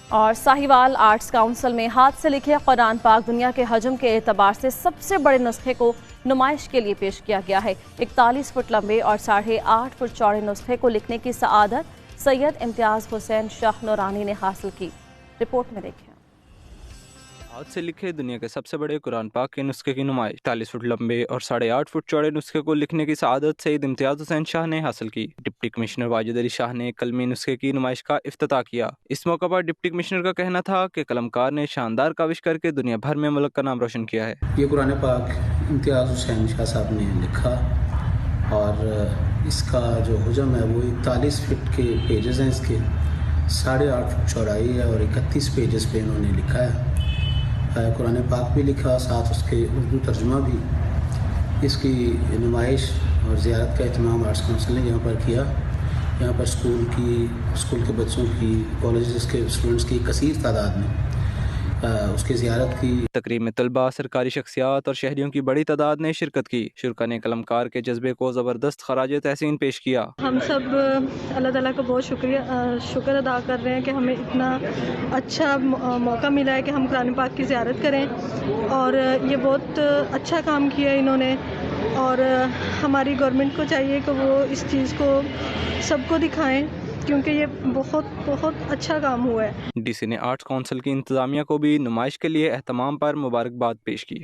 اور Sahiwal arts council میں ہاتھ سے لکھے قرآن پاک دنیا کے حجم کے اعتبار سے سب سے بڑے نسخے کو نمائش کے لیے پیش کیا گیا ہے۔ 41 فٹ لمبے اور 8.5 فٹ چوڑے نسخے کو لکھنے کی سعادت سید امتیاز حسین شاہ نورانی نے حاصل کی۔ رپورٹ میں دیکھیں۔ ہاتھ سے لکھے دنیا کے سب سے بڑے قرآن پاک کے نسخے کی نمائش 40 فٹ لمبے اور 8.5 فٹ چوڑے نسخے کو لکھنے کی سعادت سید امتیاز حسین شاہ نے حاصل کی۔ ڈپٹی کمشنر واجد علی شاہ نے کلمی نسخے کی نمائش کا افتتاح کیا۔ اس موقع پر ڈپٹی کمشنر کا کہنا تھا کہ قلمکار نے شاندار کاوش کر کے دنیا بھر میں ملک کا نام روشن کیا ہے۔ یہ قرآن پاک امتیاز حسین شاہ صاحب نے لکھا اور اس کا جو حجم ہے وہ 41 فٹ کے پیجز ہیں، اس کے 8.5 فٹ چوڑائی ہے اور 31 پیجز پہ انہوں نے لکھا ہے۔ قرآن پاک بھی لکھا، ساتھ اس کے اردو ترجمہ بھی۔ اس کی نمائش اور زیارت کا اہتمام آرٹس کونسل نے یہاں پر کیا۔ یہاں پر اسکول کے بچوں کی، کالجز کے اسٹوڈنٹس کی کثیر تعداد نے اس کی زیارت کی۔ تقریب میں طلباء، سرکاری شخصیات اور شہریوں کی بڑی تعداد نے شرکت کی۔ شرکاء نے قلمکار کے جذبے کو زبردست خراج تحسین پیش کیا۔ ہم سب اللہ تعالیٰ کا بہت شکر ادا کر رہے ہیں کہ ہمیں اتنا اچھا موقع ملا ہے کہ ہم قرآن پاک کی زیارت کریں، اور یہ بہت اچھا کام کیا ہے انہوں نے، اور ہماری گورنمنٹ کو چاہیے کہ وہ اس چیز کو سب کو دکھائیں، کیونکہ یہ بہت اچھا کام ہوا ہے۔ ڈی سی نے آرٹس کونسل کی انتظامیہ کو بھی نمائش کے لیے اہتمام پر مبارکباد پیش کی۔